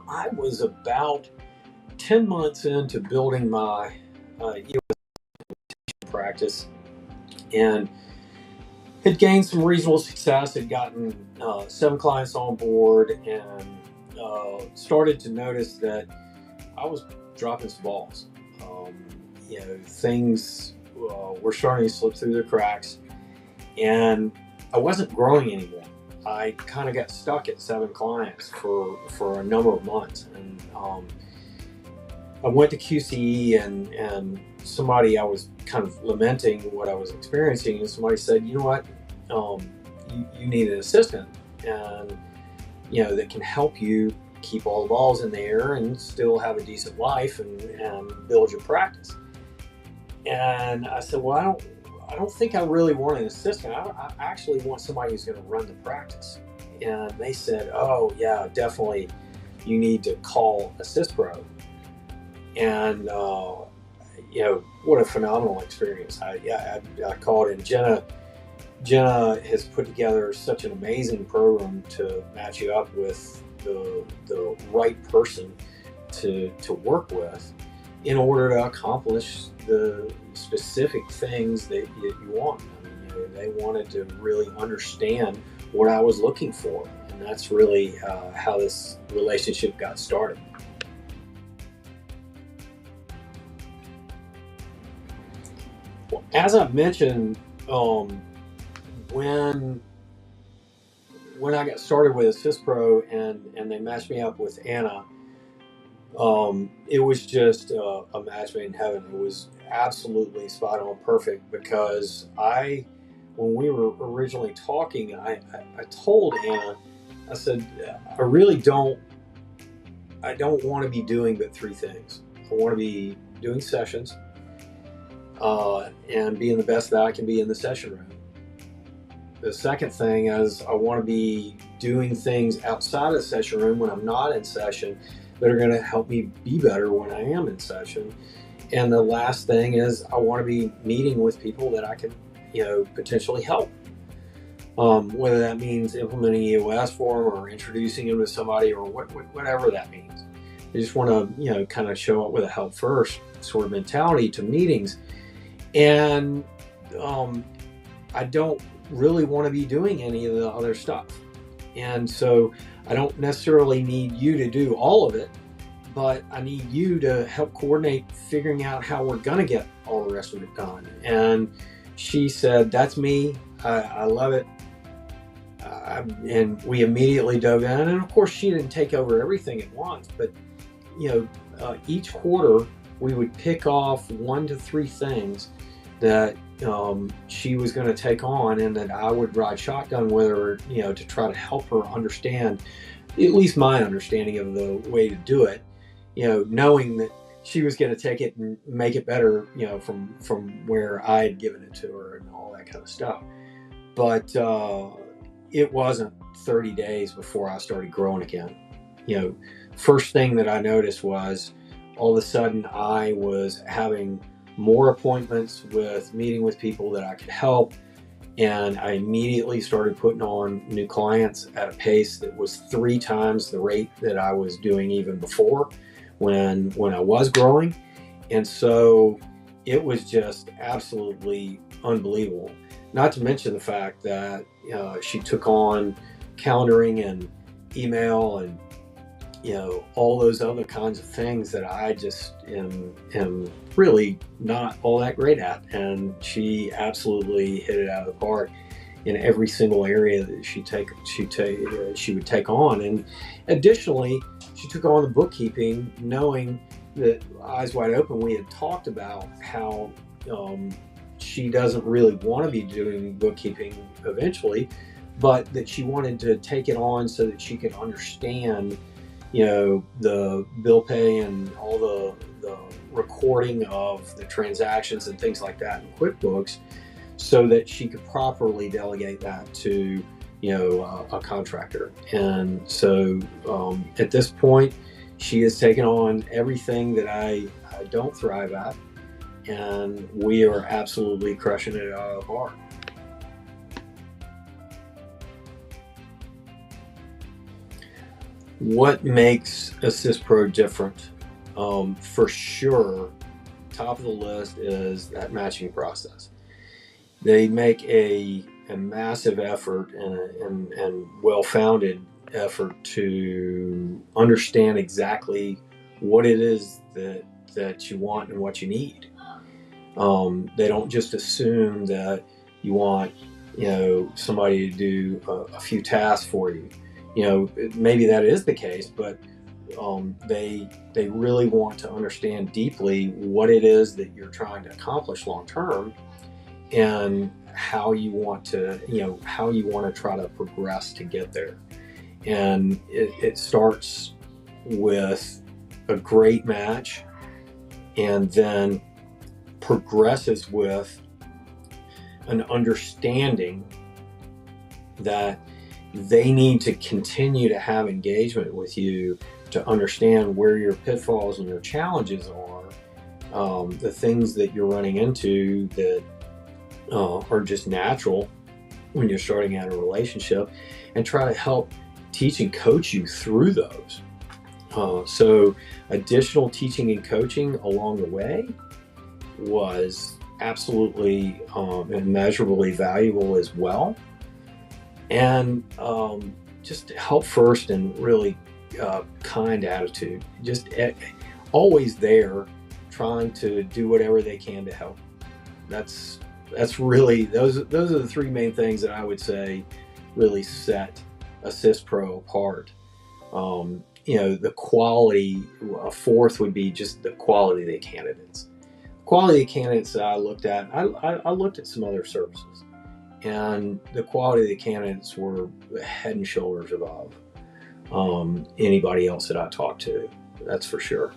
I was about 10 months into building my US practice and had gained some reasonable success, had gotten 7 clients on board, and started to notice that I was dropping some balls. Things were starting to slip through the cracks, and I wasn't growing anymore. I kind of got stuck at 7 clients for a number of months, and I went to QCE, and somebody, I was kind of lamenting what I was experiencing, and somebody said, you know what, you need an assistant, and that can help you keep all the balls in the air and still have a decent life and build your practice. And I said, well, I don't think I really want an assistant. I actually want somebody who's going to run the practice. And they said, oh yeah, definitely, you need to call AssistPro. And what a phenomenal experience. I called, and Jenna has put together such an amazing program to match you up with the right person to work with in order to accomplish the specific things that you want. I mean, they wanted to really understand what I was looking for, and that's really how this relationship got started. Well, as I mentioned, when I got started with AssistPro and they matched me up with Anna, it was just a match made in heaven. It was absolutely spot on perfect, because when we were originally talking, I told Anna, I said, I don't want to be doing but 3 things. I want to be doing sessions and being the best that I can be in the session room. The second thing is I want to be doing things outside of the session room when I'm not in session that are going to help me be better when I am in session. And the last thing is I want to be meeting with people that I can, potentially help. Whether that means implementing EOS for them or introducing them to somebody, or whatever that means. I just want to, kind of show up with a help first sort of mentality to meetings. And I don't really want to be doing any of the other stuff. And so I don't necessarily need you to do all of it, but I need you to help coordinate figuring out how we're going to get all the rest of it done. And she said, that's me. I love it. And we immediately dove in. And of course, she didn't take over everything at once, but each quarter we would pick off 1 to 3 things that she was going to take on, and that I would ride shotgun with her, to try to help her understand, at least my understanding of the way to do it, knowing that she was going to take it and make it better, from where I had given it to her and all that kind of stuff. But it wasn't 30 days before I started growing again. First thing that I noticed was all of a sudden I was having more appointments with meeting with people that I could help, and I immediately started putting on new clients at a pace that was 3 times the rate that I was doing even before when I was growing. And so it was just absolutely unbelievable. Not to mention the fact that she took on calendaring and email and all those other kinds of things that I just am really not all that great at. And she absolutely hit it out of the park in every single area that she would take on. And additionally, she took on the bookkeeping, knowing that, eyes wide open, we had talked about how she doesn't really want to be doing bookkeeping eventually, but that she wanted to take it on so that she could understand the bill pay and all the recording of the transactions and things like that in QuickBooks, so that she could properly delegate that to a contractor. And so at this point, she has taken on everything that I don't thrive at, and we are absolutely crushing it out of the park. What makes AssistPro different? For sure, top of the list is that matching process. They make a massive effort and well-founded effort to understand exactly what it is that you want and what you need. They don't just assume that you want, somebody to do a few tasks for you. Maybe that is the case, but they really want to understand deeply what it is that you're trying to accomplish long term, and how you want to try to progress to get there. And it starts with a great match, and then progresses with an understanding that they need to continue to have engagement with you to understand where your pitfalls and your challenges are, the things that you're running into that are just natural when you're starting out a relationship, and try to help teach and coach you through those. So additional teaching and coaching along the way was absolutely immeasurably valuable as well. And just help first, and really kind attitude, just always there, trying to do whatever they can to help. That's really, those are the three main things that I would say really set AssistPro apart. The quality, a fourth would be just the quality of the candidates. Quality of candidates that I looked at, I looked at some other services, and the quality of the candidates were head and shoulders above anybody else that I talked to. That's for sure.